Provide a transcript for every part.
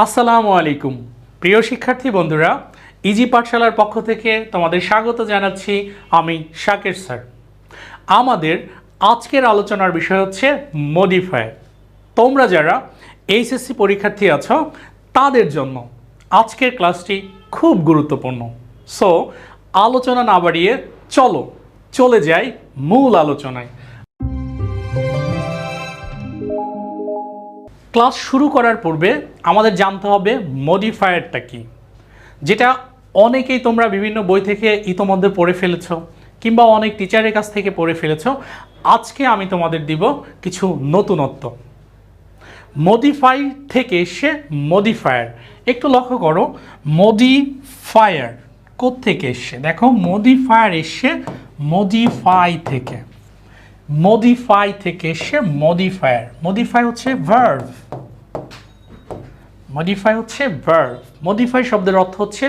আসসালামু আলাইকুম প্রিয় শিক্ষার্থী বন্ধুরা, ইজি পাঠশালার পক্ষ থেকে তোমাদের স্বাগত জানাচ্ছি। আমি শাকির স্যার। আমাদের আজকের আলোচনার বিষয় হচ্ছে মডিফায়ার। তোমরা যারা এইচএসসি পরীক্ষার্থী আছো তাদের জন্য আজকের ক্লাসটি খুব গুরুত্বপূর্ণ। সো আলোচনা না বাড়িয়ে চলে যাই মূল আলোচনায়। ক্লাস শুরু করার পূর্বে আমাদের জানতে হবে মডিফায়ারটা কি, যেটা অনেকেই তোমরা বিভিন্ন বই থেকে ইতোমধ্যে পড়ে ফেলেছ কিংবা অনেক টিচারের কাছ থেকে পড়ে ফেলেছ। আজকে আমি তোমাদের দিব কিছু নতুনত্ব। মডিফাই থেকে এসে মডিফায়ার, একটু লক্ষ্য করো মডিফায়ার কোত্থেকে এসে, দেখো মডিফায়ার এসে মডিফাই থেকে, মডিফাই থেকে এসে মডিফায়ার। মডিফাই হচ্ছে ভার্ব, মডিফাই হচ্ছে ভার্ব। মডিফাই শব্দের অর্থ হচ্ছে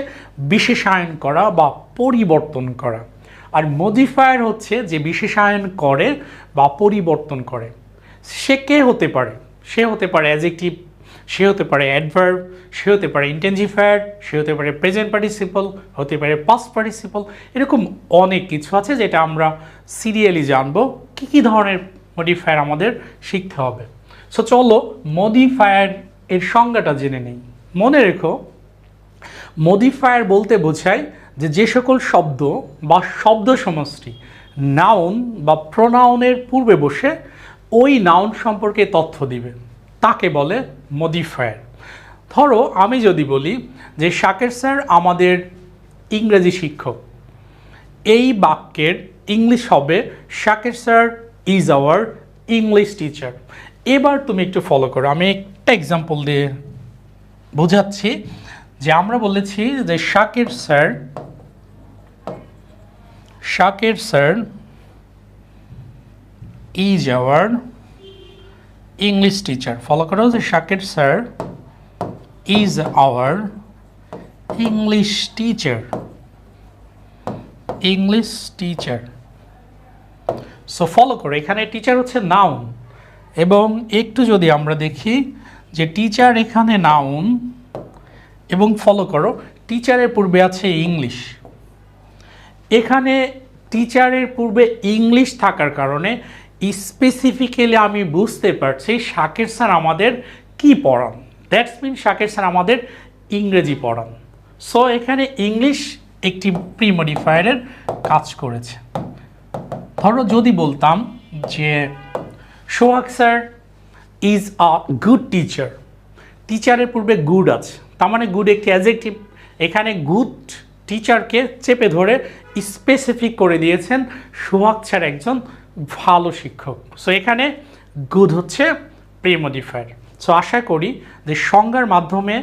বিশেষায়ন করা বা পরিবর্তন করা, আর মডিফায়ার হচ্ছে যে বিশেষায়ন করে বা পরিবর্তন করে। সে কে হতে পারে? সে হতে পারে অ্যাডজেক্টিভ, সে হতে পারে অ্যাডভার্ব, সে হতে পারে ইন্টেনজিফায়ার, সে হতে পারে প্রেজেন্ট পার্টিসিপল, হতে পারে পাস্ট পার্টিসিপল। এরকম অনেক কিছু আছে যেটা আমরা সিরিয়ালি জানবো কী কী ধরনের মডিফায়ার আমাদের শিখতে হবে। সো চলো মডিফায়ার এর সংজ্ঞাটা জেনে নেই। মনে রেখো, মডিফায়ার বলতে বোঝায় যে সকল শব্দ বা শব্দ সমষ্টি নাউন বা প্রোনাউনের পূর্বে বসে ওই নাউন সম্পর্কে তথ্য দিবে, তাকে বলে মডিফায়ার। ধরো আমি যদি বলি যে শাকির স্যার আমাদের ইংরেজি শিক্ষক, এই বাক্যের ইংলিশ হবে Shakir sir is our English teacher. এবার তুমি একটু ফলো করো, আমি একটা এক্সাম্পল দিয়ে বোঝাচ্ছি। যে আমরা বলেছি যে Shakir sir is our English teacher. Follow করো যে Shakir sir is our English teacher, English teacher. So follow করো, এখানে টিচার হচ্ছে নাউন, এবং একটু যদি আমরা দেখি যে টিচার এখানে নাউন, এবং ফলো করো টিচারের পূর্বে আছে ইংলিশ। এখানে টিচারের পূর্বে ইংলিশ থাকার কারণে স্পেসিফিক্যালি আমি বুঝতে পারছি শাকির স্যার আমাদের কি পড়ান। দ্যাটস মিন শাকির স্যার আমাদের ইংরেজি পড়ান। সো এখানে ইংলিশ একটি প্রি মডিফায়ারের কাজ করেছে। ধরো যদি বলতাম যে Sohag sir is a good teacher, টিচারের পূর্বে গুড আছে, তার মানে গুড একটি অ্যাডজেক্টিভ। এখানে গুড টিচারকে চেপে ধরে স্পেসিফিক করে দিয়েছেন সোহাগ স্যার একজন ভালো শিক্ষক। সো এখানে গুড হচ্ছে প্রি মডিফায়ার। সো আশা করি যে সংজ্ঞার মাধ্যমে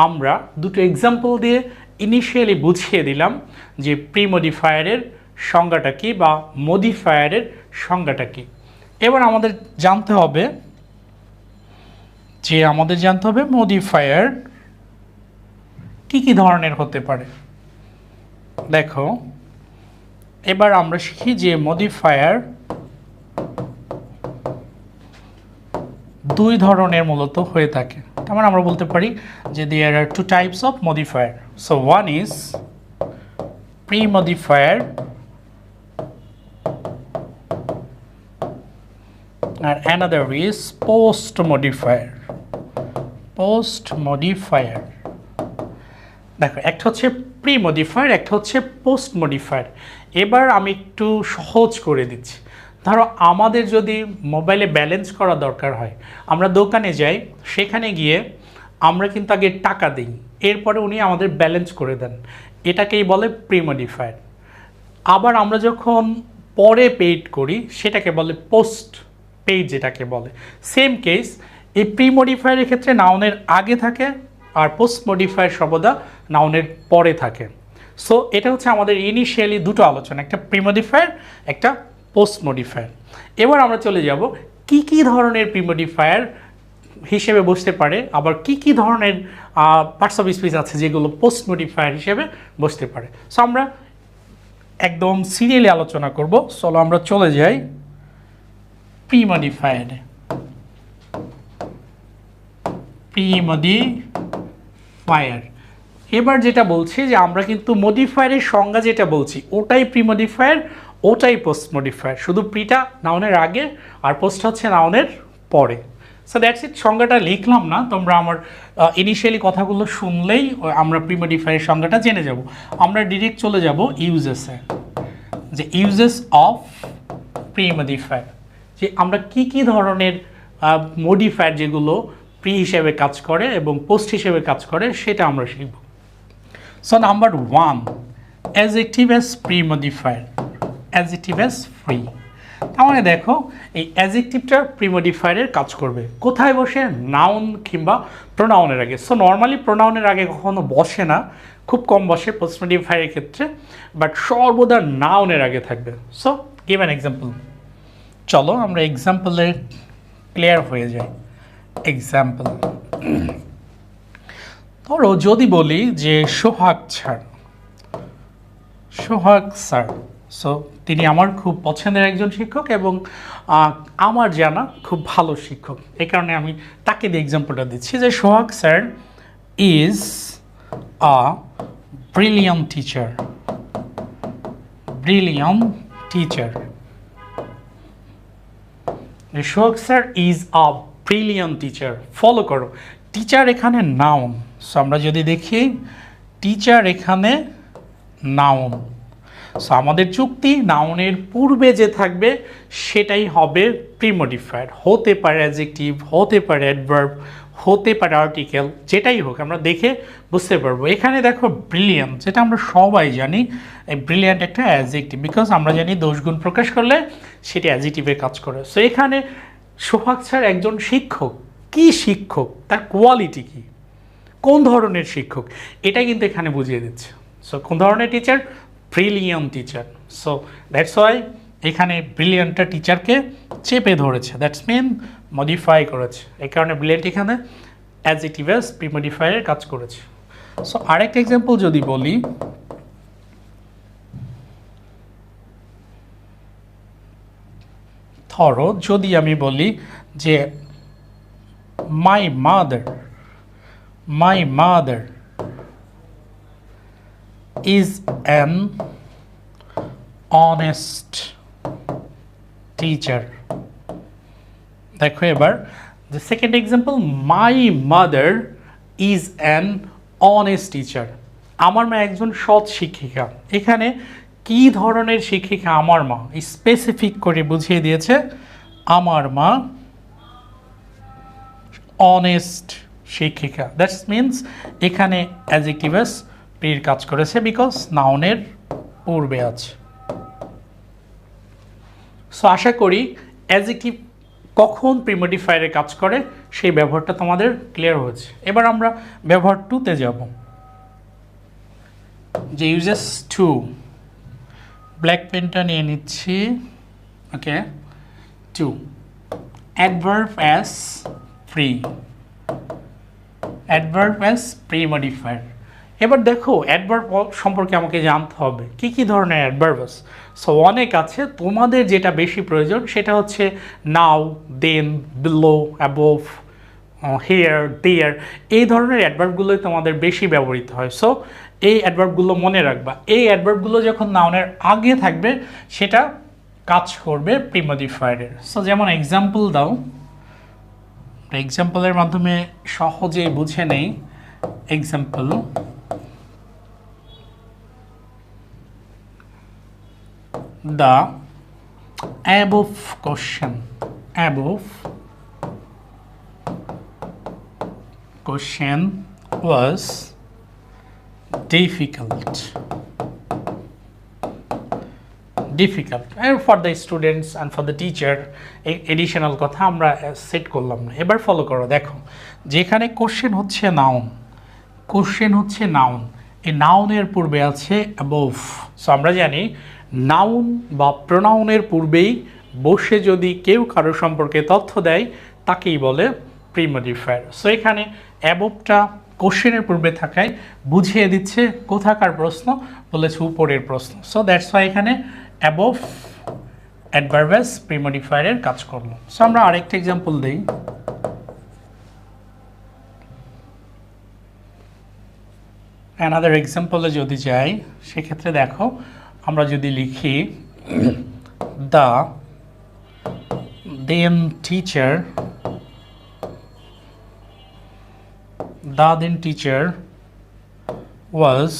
আমরা দুটো এক্সাম্পল দিয়ে ইনিশিয়ালি বুঝিয়ে দিলাম যে প্রি মডিফায়ারের সংজ্ঞাটা কী বা মডিফায়ারের সংজ্ঞাটা কী। এবার আমাদের জানতে হবে মডিফায়ার কী কী ধরনের হতে পারে। দেখো এবার আমরা শিখি যে মডিফায়ার দুই ধরনের মূলত হয়ে থাকে। তার মানে আমরা বলতে পারি যে there are two types of modifier. So one is pre modifier আর another is post modifier. Post modifier, দেখো একটা হচ্ছে প্রি মডিফায়ার, একটা হচ্ছে পোস্ট মডিফায়ার। এবার আমি একটু সহজ করে দিচ্ছি। ধরো আমাদের যদি মোবাইলে ব্যালেন্স করা দরকার হয়, আমরা দোকানে যাই, সেখানে গিয়ে আমরা কিন্তু আগে টাকা দিই, এরপরে উনি আমাদের ব্যালেন্স করে দেন, এটাকেই বলে প্রি মডিফায়ার। আবার আমরা যখন পরে পেইড করি সেটাকে বলে পোস্ট পেইড, যেটাকে বলে। সেম কেস, এই প্রি মডিফায়ারের ক্ষেত্রে নাউনের আগে থাকে আর পোস্ট মডিফায়ার সর্বদা নাউনের পরে থাকে। সো এটা হচ্ছে আমাদের ইনিশিয়ালি দুটো আলোচনা, একটা প্রি মডিফায়ার, একটা পোস্ট মডিফায়ার। এবার আমরা চলে যাব কি কি ধরনের প্রি মডিফায়ার হিসেবে বসতে পারে, আবার কি কি ধরনের পার্টস অফ স্পিচ আছে যেগুলো পোস্ট মডিফায়ার হিসেবে বসতে পারে। সো আমরা একদম সিরিয়ালি আলোচনা করব। চলো আমরা চলে যাই প্রি মডিফায়ারে। প্রি মডিফায়ার ফায়ার। এবার যেটা বলছি যে আমরা কিন্তু মডিফায়ারের সংজ্ঞা যেটা বলছি ওটাই প্রি মডিফায়ার, ওটাই পোস্ট মডিফায়ার, শুধু প্রিটা নাউনের আগে আর পোস্ট হচ্ছে নাউনের পরে। সো দ্যাটস ইট, সংজ্ঞাটা লিখলাম না, তোমরা আমার ইনিশিয়ালি কথাগুলো শুনলেই আমরা প্রি মডিফায়ারের সংজ্ঞাটা জেনে যাব। আমরা ডিরেক্ট চলে যাব ইউজেসে, যে ইউজেস অফ প্রি মডিফায়ার, যে আমরা কি কি ধরনের মডিফায়ার যেগুলো প্রি হিসেবে কাজ করে এবং পোস্ট হিসেবে কাজ করে সেটা আমরা শিখব। So number 1, adjective as pre modifier, adjective as free. তার মানে দেখো এই অ্যাডজেক্টিভটা প্রি মডিফায়ারের কাজ করবে কোথায় বসে? নাউন কিংবা প্রোনাউনের আগে। সো নর্মালি প্রোনাউনের আগে কখনো বসে না, খুব কম বসে পোস্ট মডিফায়ারের ক্ষেত্রে, বাট সর্বদা নাউনের আগে থাকবে। So give an example. চলো আমরা এক্সাম্পলে ক্লিয়ার হয়ে যাই। এক্সাম্পল ধরো যদি বলি যে সোহাগ স্যার, সোহাগ স্যার, সো তিনি আমার খুব পছন্দের একজন শিক্ষক এবং আমার জানা খুব ভালো শিক্ষক, এই কারণে আমি তাকে দিয়ে এক্সাম্পলটা দিচ্ছি যে Sohag sir is a brilliant teacher, brilliant teacher. Sohag sir is a brilliant teacher. Follow করো, টিচার এখানে নাউন। সো আমরা যদি দেখি টিচার এখানে নাউন, সো আমাদের চুক্তি নাউনের পূর্বে যে থাকবে সেটাই হবে প্রি মডিফায়ার। হতে পারে অ্যাডজেক্টিভ, হতে পারে অ্যাডভার্ব, হতে পারে আর্টিকেল, যেটাই হোক আমরা দেখে বুঝতে পারবো। এখানে দেখো ব্রিলিয়ান্ট, যেটা আমরা সবাই জানি এই ব্রিলিয়ান্ট একটা অ্যাডজেক্টিভ, বিকজ আমরা জানি দোষগুণ প্রকাশ করলে সেটি অ্যাডজেক্টিভে কাজ করে। সো এখানে সোহাগ স্যার একজন শিক্ষক। কি শিক্ষক? তার কোয়ালিটি কি, কোন ধরনের শিক্ষক, এটা কিন্তু এখানে বুঝিয়ে দিচ্ছে। সো কোন ধরনের teacher? Brilliant teacher. So that's why এখানে ব্রিলিয়ান্টটা টিচারকে চেপে ধরেছে, দ্যাটস মিন মডিফাই করেছে, এই কারণে ব্রিলিয়ান্ট এখানে অ্যাডজেক্টিভ অ্যাজ প্রি মডিফায়ারের কাজ করেছে। সো আরেকটা এক্সাম্পল যদি বলি, ধরো যদি আমি বলি যে my mother, my mother is an honest teacher। দেখো এবার the second example, my mother is an honest teacher। আমার মা একজন সৎ শিক্ষিকা। এখানে কি ধরনের শিক্ষিকা আমার মা, স্পেসিফিক করে বুঝিয়ে দিয়েছে, আমার মা অনেস্ট শিক্ষিকা। দ্যাটস মিনস এখানে অ্যাডজেক্টিভ অ্যাজ প্রির কাজ করেছে, বিকজ নাউনের পূর্বে আছে। সো আশা করি অ্যাডজেক্টিভ কখন প্রি মডিফায়ারে কাজ করে সেই ব্যবহারটা তোমাদের ক্লিয়ার হয়েছে। এবার আমরা ব্যবহার 2তে যাব, যে ইউজেস 2। ব্ল্যাক পেনটা নিয়ে নিচ্ছি। ওকে, 2 adverb as pre, adverb as pre modifier. এবার দেখো অ্যাডভার্ব সম্পর্কে আমাকে জানতে হবে কি কি ধরনের অ্যাডভার্ব আছে। সো অনেক আছে, তোমাদের যেটা বেশি প্রয়োজন সেটা হচ্ছে নাও, দেন, বিলো, অ্যাবোভ, হেয়ার, দেয়ার, এই ধরনের অ্যাডভার্বগুলোই তোমাদের বেশি ব্যবহৃত হয়। সো এই অ্যাডভার্বগুলো মনে রাখবা। এই অ্যাডভার্বগুলো যখন নাউনের আগে থাকবে সেটা কাজ করবে প্রি মডিফায়ারের। সো যেমন এক্সাম্পল দাও, এক্সাম্পলের মাধ্যমে সহজে বুঝে নেই। Example, the above question, above question was difficult, difficult for the students and for the teacher। Additional কথা আমরা সেট করলাম না। এবার ফলো করো, দেখো যেখানে কোশ্চেন হচ্ছে নাউন, কোশ্চেন হচ্ছে নাউন, এই নাউনের পূর্বে আছে অ্যাবোভ। সো আমরা জানি নাউন বা প্রোনাউনের পূর্বেই বসে যদি কেউ কারো সম্পর্কে তথ্য দেয় তাকেই বলে প্রি মডিফায়ার। সো এখানে অ্যাবোভটা কোশ্চেনের পূর্বে থাকায় বুঝিয়ে দিচ্ছে কোথাকার প্রশ্ন, বলেছে উপরের প্রশ্ন। সো দ্যাটস ওয়াই এখানে অ্যাবোভ অ্যাডভার্ব অ্যাজ প্রি মডিফায়ারের কাজ করলো। সো আমরা আরেকটা এক্সাম্পল দিই। অ্যানাদার এক্সাম্পলে যদি যাই, সেক্ষেত্রে দেখো আমরা যদি লিখি the then teacher was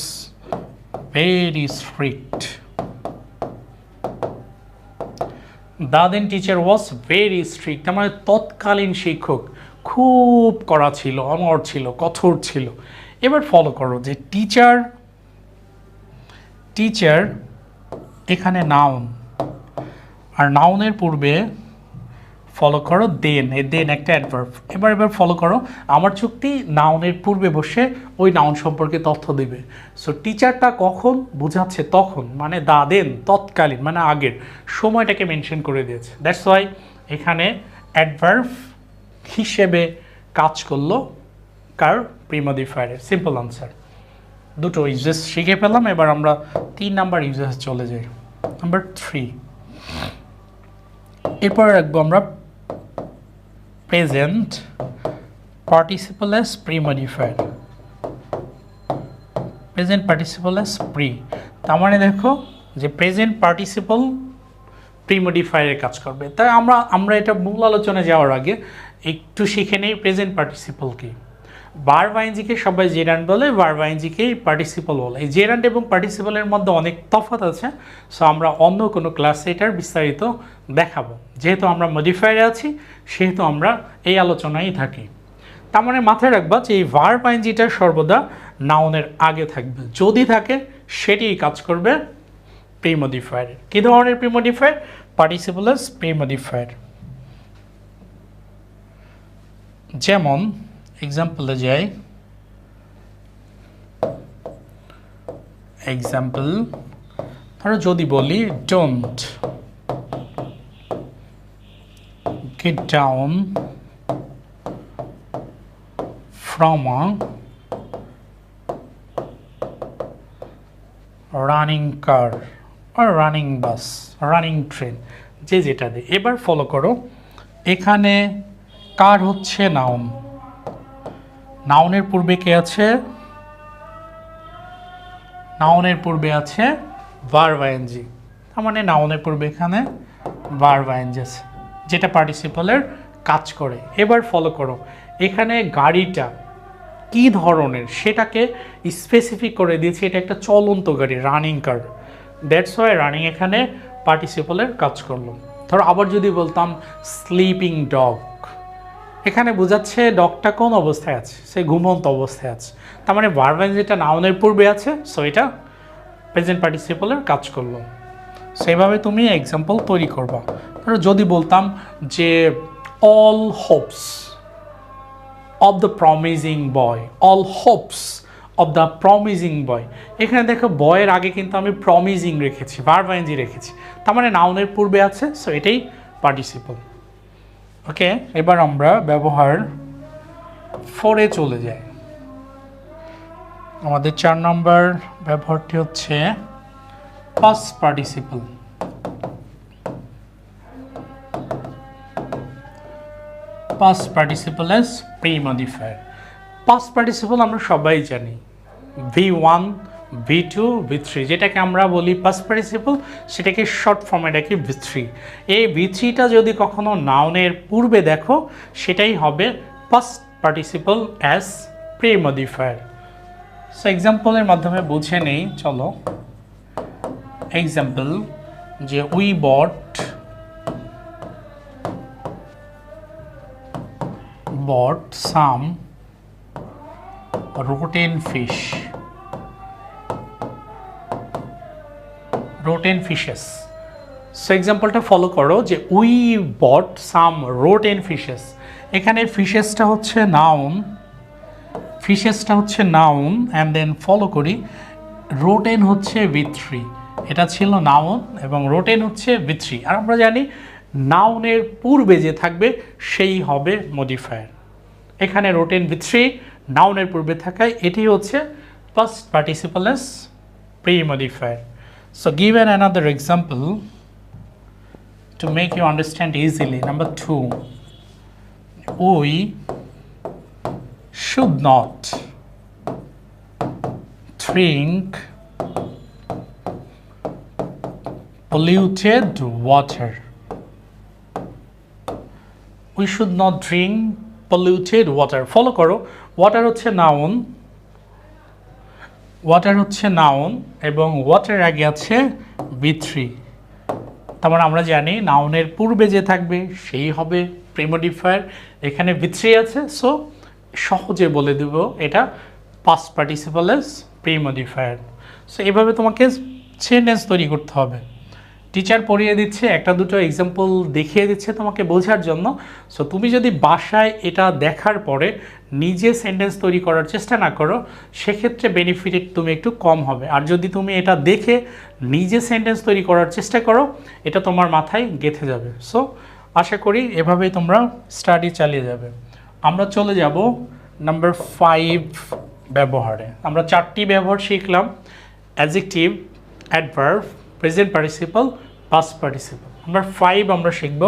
very strict. The then teacher was very strict. মানে তৎকালীন শিক্ষক খুব কড়া ছিল, অনড় ছিল, কঠোর ছিল। এবার ফলো করো যে টিচার এখানে নাউন, আর নাউনের পূর্বে ফলো করো দেন, দেন একটা অ্যাডভার্ব। এবার ফলো করো আমার চুক্তি নাউনের পূর্বে বসে ওই নাউন সম্পর্কে তথ্য দিবে। সো টিচারটা কখন বোঝাচ্ছে, তখন মানে দা দেন তৎকালীন মানে আগের সময়টাকে মেনশন করে দিয়েছে। দ্যাটস ওয়াই এখানে অ্যাডভার্ব হিসেবে কাজ করলো কার, প্রিমোডিফায়ারের। Simple answer. দুটো ইউজেস শিখে পেলাম। এবার আমরা 3 নাম্বার ইউজেস চলে যাই। নাম্বার 3, এরপর রাখবো আমরা present participle as premodifier. Present participle as pre, তার মানে দেখো যে প্রেজেন্ট পার্টিসিপল প্রিমোডিফায়ারের কাজ করবে। তাই আমরা এটা মূল আলোচনায় যাওয়ার আগে একটু শিখে নেই প্রেজেন্ট পার্টিসিপল কি। ভার্ব আইএনজিকে সবাই জেরান্ড বলে, ভার্ব আইএনজিকেই পার্টিসিপল বলে। এই জেরান্ড এবং পার্টিসিপলের মধ্যে অনেক তফাৎ আছে। সো আমরা অন্য কোনো ক্লাসে এটার বিস্তারিত দেখাবো। যেহেতু আমরা মডিফায়ারে আছি, সেহেতু আমরা এই আলোচনায় থাকি। তার মানে মাথায় রাখবা যে এই ভার্ব আইএনজিটা সর্বদা নাউনের আগে থাকবে। যদি থাকে সেটিই কাজ করবে প্রিমোডিফায়ার। কী ধরনের প্রিমোডিফায়ার? Participle as প্রিমোডিফায়ার। যেমন এক্সাম্পলে যাই। এক্সাম্পল ধরো যদি বলি don't get down from a running car আর রানিং বাস, রানিং ট্রেন, যে যেটা দেয়। এবার ফলো করো, এখানে কার হচ্ছে নাউন, নাউনের পূর্বে কে আছে? নাউনের পূর্বে আছে ভার্ব আইএনজি। তার মানে নাউনের পূর্বে এখানে ভার্ব আইএনজি আছে, যেটা পার্টিসিপলের কাজ করে। এবার ফলো করো, এখানে গাড়িটা কি ধরনের সেটাকে স্পেসিফিক করে দিয়েছি। এটা একটা চলন্ত গাড়ি, running car. That's why running এখানে পার্টিসিপলের কাজ করলো। ধরো আবার যদি বলতাম স্লিপিং ডগ, এখানে বোঝাচ্ছে ডগটা কোন অবস্থায় আছে, সে ঘুমন্ত অবস্থায় আছে। তার মানে ভার্ব যেটা নাউনের পূর্বে আছে, সো এটা প্রেজেন্ট পার্টিসিপলের কাজ করলো। সেইভাবে তুমি এক্সাম্পল তৈরি করবা। ধরো যদি বলতাম যে all hopes of the promising boy, all hopes of the promising boy. এখানে দেখো বয়ের আগে কিন্তু আমি প্রমিজিং রেখেছি, ভার্ব আইএনজি রেখেছি। তার মানে নাউনের পূর্বে আছে, সো এটাই পার্টিসিপল। ওকে, এবার আমরা ব্যবহার 4-এ চলে যাই। আমাদের 4 নম্বর ব্যবহারটি হচ্ছে past participle. Past participle as premodifier. Past participle আমরা সবাই জানি V1, V2, V3, যেটাকে আমরা বলি পাস্ট পার্টিসিপল, সেটাকে শর্ট ফর্মে ডাকি V3। এই V3টা যদি কখনো নাউনের পূর্বে দেখো, সেটাই হবে past participle as premodifier. So এক্সাম্পলের মাধ্যমে বুঝে নেই, চলো। এক্সাম্পল যে we bought some rotten fish, rotten fishes. So এক্সাম্পলটা ফলো করো যে we bought some rotten fishes। এখানে ফিশেসটা হচ্ছে নাউন, অ্যান্ড দেন ফলো করি রোটেন হচ্ছে V3। এটা ছিল নাউন এবং রোটেন হচ্ছে V3। আর আমরা জানি নাউনের পূর্বে যে থাকবে সেই হবে মডিফায়ার। এখানে রোটেন V3 নাউনের পূর্বে থাকায় এটি হচ্ছে past participle as pre-modifier. So given another example to make you understand easily. Number 2, we should not drink polluted water. We should not drink polluted water. Follow করো, ওয়াটার হচ্ছে noun, water হচ্ছে noun এবং water আগে আছে V3। তার মানে আমরা জানি নাউনের পূর্বে যে থাকবে সেই হবে প্রিমোডিফায়ার, এখানে V3 আছে, সো সহজে বলে দেব এটা পাস্ট পার্টিসিপল প্রিমোডিফায়ার। সো এভাবে তোমাকে সেন্টেন্স তৈরি করতে হবে। টিচার পড়িয়ে দিচ্ছে, একটা দুটো এক্সাম্পল দেখিয়ে দিচ্ছে তোমাকে বোঝার জন্য। সো তুমি যদি বাসায় এটা দেখার পরে নিজে সেন্টেন্স তৈরি করার চেষ্টা না করো, সেক্ষেত্রে বেনিফিট তুমি একটু কম হবে। আর যদি তুমি এটা দেখে নিজে সেন্টেন্স তৈরি করার চেষ্টা করো, এটা তোমার মাথায় গেঁথে যাবে। সো আশা করি এভাবেই তোমরা স্টাডি চালিয়ে যাবে। আমরা চলে যাব নাম্বার 5 ব্যবহারে। আমরা 4টি ব্যবহার শিখলাম: adjective, adverb, present participle, past participle. Number 5 আমরা শিখব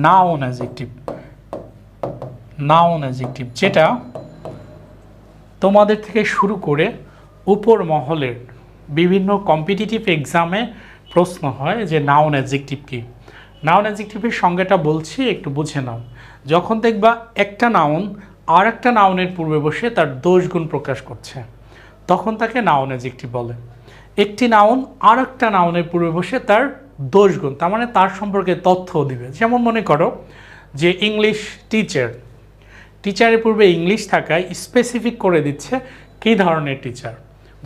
নাউন অ্যাডজেক্টিভ। নাউন অ্যাডজেক্টিভ যেটা তোমাদের থেকে শুরু করে উপর মহলের বিভিন্ন কম্পিটিটিভ এক্সামে প্রশ্ন হয় যে নাউন অ্যাডজেক্টিভ কী। নাউন অ্যাডজেক্টিভের সংজ্ঞাটা বলছি, একটু বুঝে নাও। যখন দেখবা একটা নাউন আর একটা নাউনের পূর্বে বসে তার দোষ গুণ প্রকাশ করছে, তখন তাকে নাউন অ্যাডজেক্টিভ বলে। একটি নাউন আর একটা নাউনের পূর্বে বসে তার দোষ গুণ, তার মানে তার সম্পর্কে তথ্য দিবে। যেমন মনে করো যে ইংলিশ টিচার, টিচারের পূর্বে ইংলিশ থাকায় স্পেসিফিক করে দিচ্ছে কী ধরনের টিচার।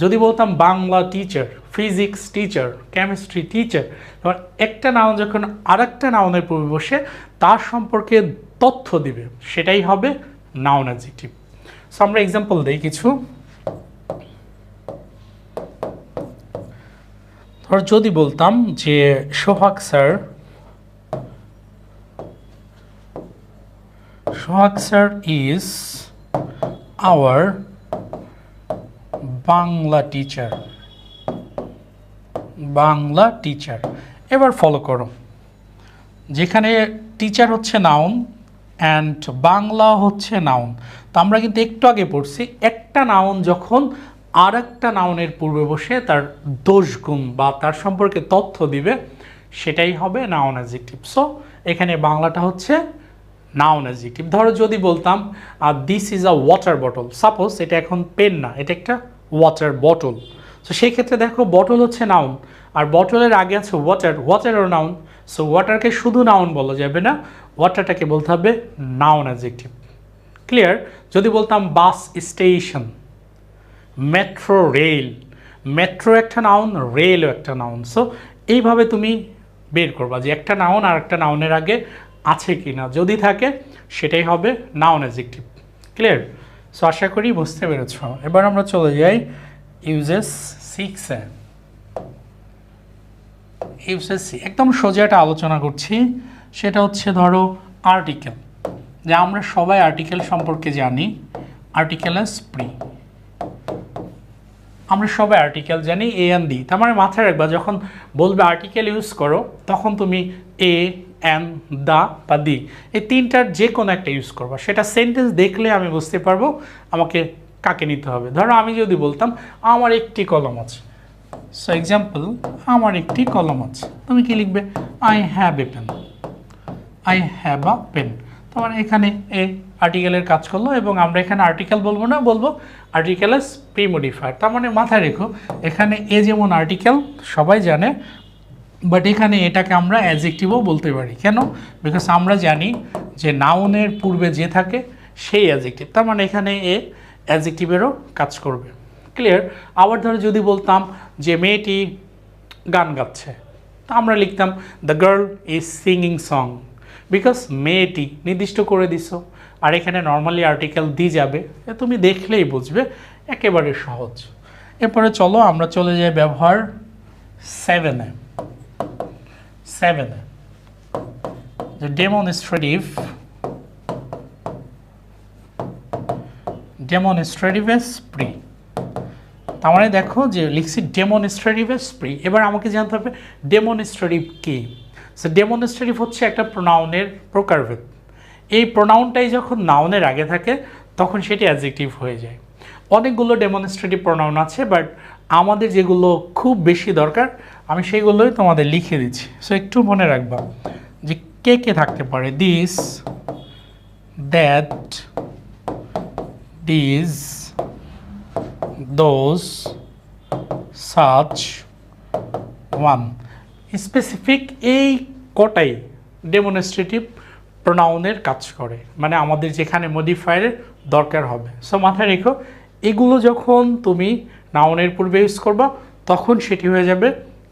যদি বলতাম Bangla teacher, physics teacher, chemistry teacher, এবার একটা নাউন যখন আর একটা নাউনের পূর্বে বসে তার সম্পর্কে তথ্য দিবে, সেটাই হবে নাউন অ্যাডজেক্টিভ। সো আমরা এক্সাম্পল দিই কিছু। ধর যদি বলতাম যে Sohag sir is our Bangla teacher, Bangla teacher. এবার ফলো করো, যেখানে টিচার হচ্ছে নাউন অ্যান্ড বাংলা হচ্ছে নাউন। তো আমরা কিন্তু একটু আগে পড়ছি একটা নাউন যখন আর একটা নাউনের পূর্বে বসে তার দোষ গুণ বা তার সম্পর্কে তথ্য দিবে, সেটাই হবে নাউন অ্যাডজেক্টিভ। সো এখানে বাংলাটা হচ্ছে নাউন অ্যাডজেক্টিভ। ধরো যদি বলতাম this is a water bottle, suppose এটা এখন পেন না, এটা একটা ওয়াটার বটল। সো সেই ক্ষেত্রে দেখো বটল হচ্ছে নাউন আর বটলের আগে আছে ওয়াটার, ওয়াটারও নাউন। সো ওয়াটারকে শুধু নাউন বলা যাবে না, ওয়াটারটাকে বলতে হবে নাউন অ্যাডজেক্টিভ। ক্লিয়ার? যদি বলতাম bus station, metro rail, metro একটা নাউন, রেলও একটা নাউন। সো এইভাবে তুমি বের করবা যে একটা নাউন আর একটা নাউনের আগে আছে কি না, যদি থাকে সেটাই হবে নাউন অ্যাডজেক্টিভ। ক্লিয়ার? সো আশা করি বুঝতে পেরেছ। এবার আমরা চলে যাই ইউজেস 6-এ। ইউজেস একদম সোজা একটা আলোচনা করছি, সেটা হচ্ছে ধরো আর্টিকেল। যে আমরা সবাই আর্টিকেল সম্পর্কে জানি, আর্টিকেল এস প্রি। আমরা সবাই আর্টিকেল জানি এ অ্যান্ড দি। তার মানে মাথায় রাখবা যখন বলবে আর্টিকেল ইউজ করো, তখন তুমি এ, অ্যান, দা বা দি এই তিনটার যে কোনো একটা ইউজ করবা। সেটা সেন্টেন্স দেখলে আমি বুঝতে পারবো আমাকে কাকে নিতে হবে। ধরো আমি যদি বলতাম আমার একটি কলম আছে, সো এক্সাম্পল আমার একটি কলম আছে, তুমি কি লিখবে? I have a pen, I have a pen. তার মানে এখানে এ আর্টিকেলের কাজ করলো এবং আমরা এখানে আর্টিকেল বলবো না, বলবো আর্টিকেল এস প্রিমোডিফায়ার। তার মানে মাথায় রেখো এখানে এ যেমন আর্টিকেল সবাই জানে, বাট এখানে এটাকে আমরা অ্যাডজেক্টিভও বলতে পারি। কেন? বিকজ আমরা জানি যে নাউনের পূর্বে যে থাকে সেই অ্যাডজেক্টিভ। তার মানে এখানে এ অ্যাডজেক্টিভেরও কাজ করবে। ক্লিয়ার? আবার ধরো যদি বলতাম যে মেয়েটি গান গাচ্ছে, তা আমরা লিখতাম the girl is singing song, because মেয়েটি নির্দিষ্ট করে দিছো। আর এখানে নর্মালি আর্টিকেল দিয়ে যাবে, তুমি দেখলেই বুঝবে, একেবারে সহজ। এরপরে চলো আমরা চলে যাই ব্যবহার 7-এ। 7 the demonstrative spree। তার মানে দেখো যে লিখছি ডেমনস্ট্রেটিভ স্প্রি। এবার আমাকে জানতে হবে ডেমনস্ট্রেটিভ কি। সো ডেমনস্ট্রেটিভ হচ্ছে একটা প্রোনাউনের প্রকারভেদ। এই প্রোনাউনটাই যখন নাউনের আগে থাকে তখন সেটি অ্যাডজেক্টিভ হয়ে যায়। অনেকগুলো ডেমনস্ট্রেটিভ প্রোনাউন আছে, বাট আমাদের যেগুলো খুব বেশি দরকার আমি সেইগুলোই তোমাদের লিখে দিচ্ছি। সো একটু মনে রাখবা যে কে কে থাকতে পারে, this, that, this, those, such, one. Specific এই কটাই ডেমনস্ট্রেটিভ প্রোনাউনের কাজ করে, মানে আমাদের যেখানে মডিফায়ারের দরকার হবে। সো মাথায় রেখো, এগুলো যখন তুমি নাউনের পূর্বে ইউজ করবা তখন সেটি হয়ে যাবে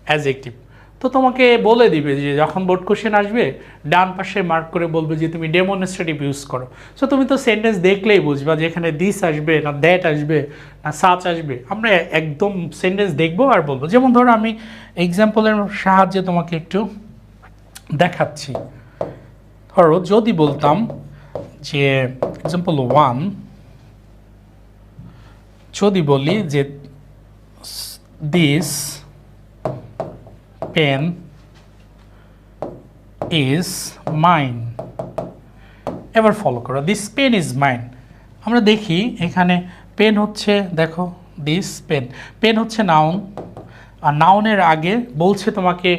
অ্যাডজেক্টিভ। তো তোমাকে বলে দিবে যে যখন বোর্ড কোশ্চেন আসবে ডান পাশে মার্ক করে বলবে যে তুমি ডেমনস্ট্রেটিভ ইউজ করো। সো তুমি তো সেন্টেন্স দেখলেই বুঝবা যে এখানে দিস আসবে না দ্যাট আসবে না সাচ আসবে। আমরা একদম সেন্টেন্স দেখবো আর বলবো। যেমন ধরো আমি এক্সাম্পলের সাহায্যে তোমাকে একটু দেখাচ্ছি। ধরো যদি বলতাম যে এক্সাম্পল 1, যদি বলি যে দিস পেন ইজ মাইন। এবার ফলো করো, দিস পেন ইজ মাইন। আমরা দেখি এখানে পেন হচ্ছে, দেখো দিস পেন, পেন হচ্ছে নাউন, আর নাউনের আগে বলছে তোমাকে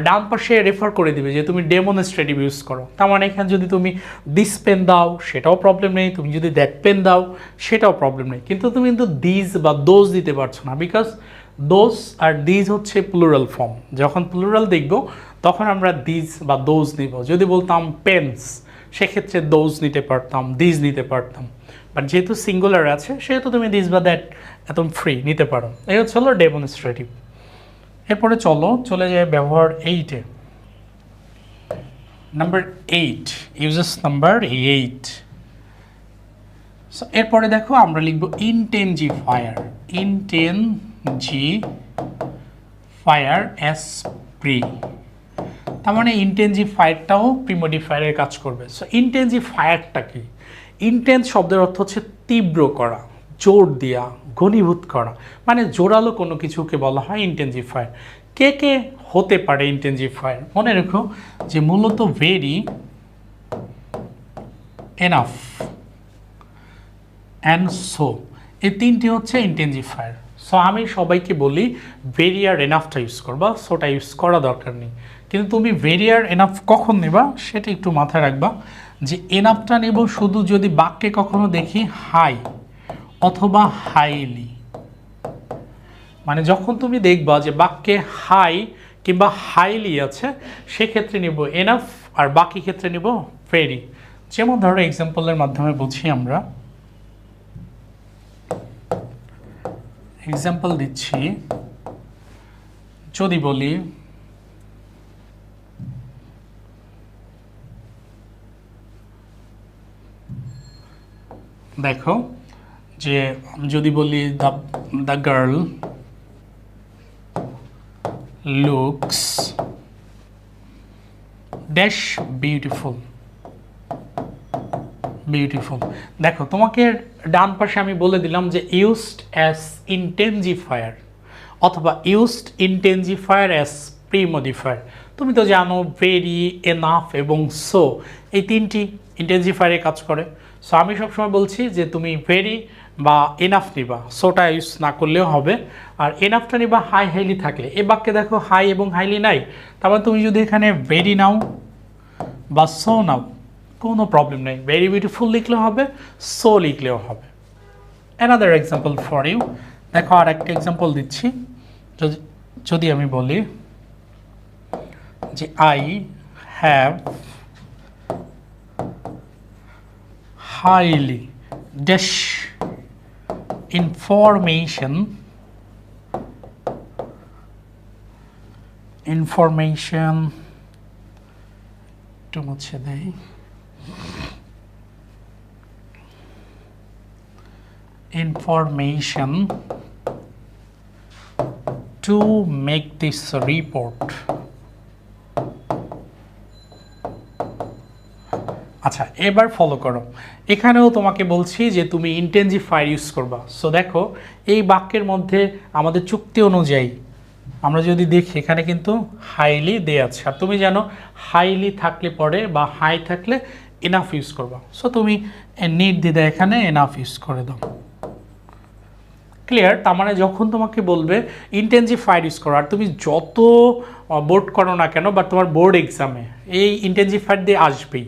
ডান পাশে রেফার করে দিবে যে তুমি ডেমনস্ট্রেটিভ ইউজ করো। তার মানে এখানে যদি তুমি দিস পেন দাও সেটাও প্রবলেম নেই, তুমি যদি দ্যাট পেন দাও সেটাও প্রবলেম নেই, কিন্তু তুমি কিন্তু দিস বা দোজ দিতে পারছো না, বিকজ দোজ আর দিস হচ্ছে প্লুরাল ফর্ম। যখন প্লুরাল দেখব তখন আমরা দিস বা দোজ নিব। যদি বলতাম পেন্স সেক্ষেত্রে দোজ নিতে পারতাম, দিস নিতে পারতাম, বাট যেহেতু সিঙ্গুলার আছে সেহেতু তুমি দিস বা দ্যাট একদম ফ্রি নিতে পারো। এই হচ্ছে হলো ডেমনস্ট্রেটিভ। এরপরে চলে যায় ব্যবহার 8-এ। Number 8, uses number 8। সো এরপরে দেখো আমরা লিখব ইনটেনজিফায়ার। ইনটেনজিফায়ার এস প্রি, তার মানে ইনটেনজিফায়ারটাও প্রিমোডিফায়ারের কাজ করবে। সো ইনটেনজিফায়ারটা কি? ইনটেন্স শব্দের অর্থ হচ্ছে তীব্র করা, জোর দেওয়া, ঘনীভূত করা, মানে জোরালো কোনো কিছুকে বলা হয় ইনটেনজিফায়ার। কে কে হতে পারে ইনটেনজিফায়ার? মনে রেখো যে মূলত ভেরি, এনাফ অ্যান্ড সো, এই তিনটি হচ্ছে ইনটেনজিফায়ার। সো আমি সবাইকে বলি ভেরি আর এনাফটা ইউজ করবা, সোটা ইউজ করা দরকার নেই। কিন্তু তুমি ভেরি আর এনাফ কখন নেবা সেটা একটু মাথায় রাখবা, যে এনাফটা নেব শুধু যদি বাক্যে কখনো দেখি হাই অথবা হাইলি। মানে যখন তুমি দেখবা যে বাক্যে হাই কিংবা হাইলি আছে সেক্ষেত্রে নিব এনাফ, আর বাকি ক্ষেত্রে নিব ভেরি। যেমন ধরো এক্সাম্পলের মাধ্যমে বুঝি আমরা, এক্সাম্পল দিচ্ছি। যদি বলি দেখো যে যদি বলি the girl looks dash beautiful. Beautiful, দেখো তোমাকে ডান পাশে আমি বলে দিলাম যে ইউজড অ্যাজ ইনটেনজিফায়ার অথবা ইউজড ইনটেনজিফায়ার অ্যাজ প্রিমোডিফায়ার। তুমি তো জানো ভেরি, এনাফ এবং সো এই তিনটি ইনটেনজিফায়ারে কাজ করে। সো আমি সবসময় বলছি যে তুমি ভেরি বা এনাফ নিবা, সোটা ইউজ না করলেও হবে, আর এনাফটা নিবা হাই হাইলি থাকলে। এ বাক্যে দেখো হাই এবং হাইলি নাই, তারপর তুমি যদি এখানে ভেরি নাও বা সো নাও কোনো প্রবলেম নেই, ভেরি বিউটিফুল লিখলেও হবে, সো লিখলেও হবে। অ্যানাদার এক্সাম্পল ফর ইউ, দেখো আর একটা এক্সাম্পল দিচ্ছি। যদি আমি বলি যে I have highly dash information একটু মুছে দেই, information to make this report। আচ্ছা এবার ফলো করো, এখানেও তোমাকে বলছি যে তুমি ইনটেনজিফায়ার ইউজ করবা। সো দেখো এই বাক্যের মধ্যে আমাদের চুক্তি অনুযায়ী আমরা যদি দেখি এখানে কিন্তু হাইলি দেয়া আছে, আর তুমি জানো হাইলি থাকলে পরে বা হাই থাকলে এনাফ ইউজ করবা। সো তুমি নির্দ্বিধায় এখানে এনাফ ইউজ করে দাও। ক্লিয়ার? তার মানে যখন তোমাকে বলবে ইন্টেনসিফাইড ইউজ করো, আর তুমি যত বোর্ড করো না কেন বা তোমার বোর্ড এক্সামে এই ইন্টেনসিফাইড দিয়ে আসবেই,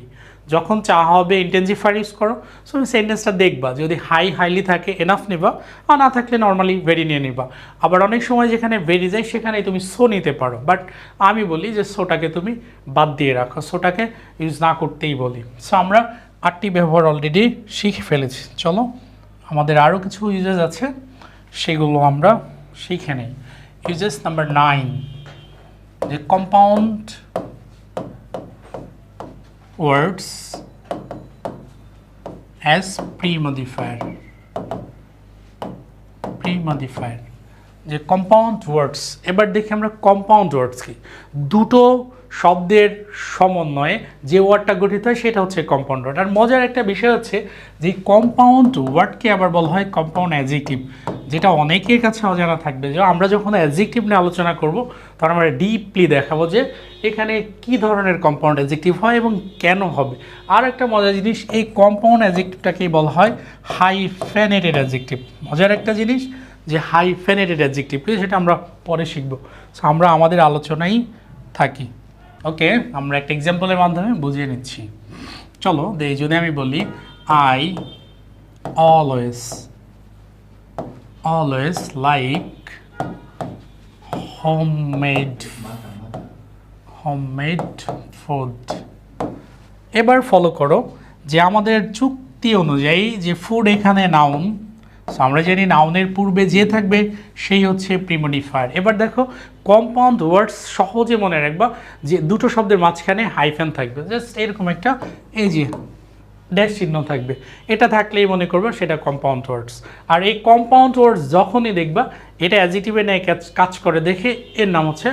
যখন চাওয়া হবে ইন্টেনসিফায়ার ইউজ করো। সো সেন্টেন্সটা দেখবা, যদি হাইলি থাকে এনাফ নিবা, আর না থাকলে নর্মালি ভেরি নিয়ে নিবা। আবার অনেক সময় যেখানে ভেরি যায় সেখানে তুমি সো নিতে পারো, বাট আমি বলি যে সোটাকে তুমি বাদ দিয়ে রাখো, সোটাকে ইউজ না করতেই বলি। সো আমরা 8টি ব্যবহার অলরেডি শিখে ফেলেছি। চলো আমাদের আরও কিছু ইউজেস আছে, সেগুলো আমরা শিখে নিই। ইউজেস নাম্বার 9, যে কম্পাউন্ড words as pre-modifier, যে কম্পাউন্ড ওয়ার্ডস। এবার দেখি আমরা কম্পাউন্ড ওয়ার্ডস কি। দুটো শব্দের সমন্বয়ে যে ওয়ার্ডটা গঠিত হয় সেটা হচ্ছে কম্পাউন্ড ওয়ার্ড। আর মজার একটা বিষয় হচ্ছে যে কম্পাউন্ড ওয়ার্ডকে আবার বলা হয় কম্পাউন্ড অ্যাডজেক্টিভ, যেটা অনেকের কাছে অজানা থাকবে। যে আমরা যখন অ্যাডজেক্টিভ নিয়ে আলোচনা করব তখন আমরা ডিপলি দেখাবো যে এখানে কি ধরনের কম্পাউন্ড অ্যাডজেক্টিভ হয় এবং কেন হবে। আর একটা মজার জিনিস, এই কম্পাউন্ড অ্যাডজেক্টিভটাকেই বলা হয় হাইফেনেটেড অ্যাডজেক্টিভ। মজার একটা জিনিস যে হাইফেনেটেড অ্যাডজেক্টিভ, সেটা আমরা পরে শিখব। সো আমরা আমাদের আলোচনায় থাকি। ওকে, আমরা একটা এক্সাম্পলের মাধ্যমে বুঝিয়ে নিচ্ছি। চলো যদি আমি বলি I always like homemade food. এবার ফলো করো যে আমাদের চুক্তি অনুযায়ী যে ফুড এখানে নাউন, সো আমরা জানি নাউনের পূর্বে যে থাকবে সেই হচ্ছে প্রিমোডিফায়ার। এবার দেখো কম্পাউন্ড ওয়ার্ডস সহজে মনে রাখবা যে দুটো শব্দের মাঝখানে হাইফেন থাকবে, জাস্ট এরকম একটা এই যে ড্যাশ চিহ্ন থাকবে, এটা থাকলেই মনে করবে সেটা কম্পাউন্ড ওয়ার্ডস। আর এই কম্পাউন্ড ওয়ার্ডস যখনই দেখবা এটা অ্যাডজেক্টিভে নিয়ে কাজ করে দেখে এর নাম হচ্ছে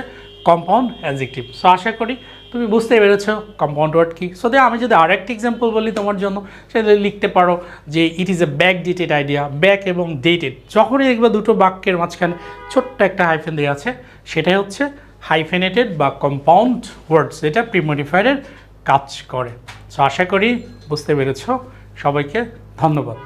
কম্পাউন্ড অ্যাডজেক্টিভ। সো আশা করি তুমি বুঝতে পেরেছো কম্পাউন্ড ওয়ার্ড কি। সো আমি যদি আরেকটা এক্সাম্পল বলি তোমার জন্য, সেটা লিখতে পারো যে it is a back dated idea. Back এবং ডেটেড যখনই দেখবা দুটো বাক্যের মাঝখানে ছোট্ট একটা হাইফেন দেওয়া আছে, সেটাই হচ্ছে হাইফেনেটেড বা কম্পাউন্ড ওয়ার্ডস, যেটা প্রিমোডিফায়ারের কাজ করে। সো আশা করি বুঝতে পেরেছো। সবাইকে ধন্যবাদ।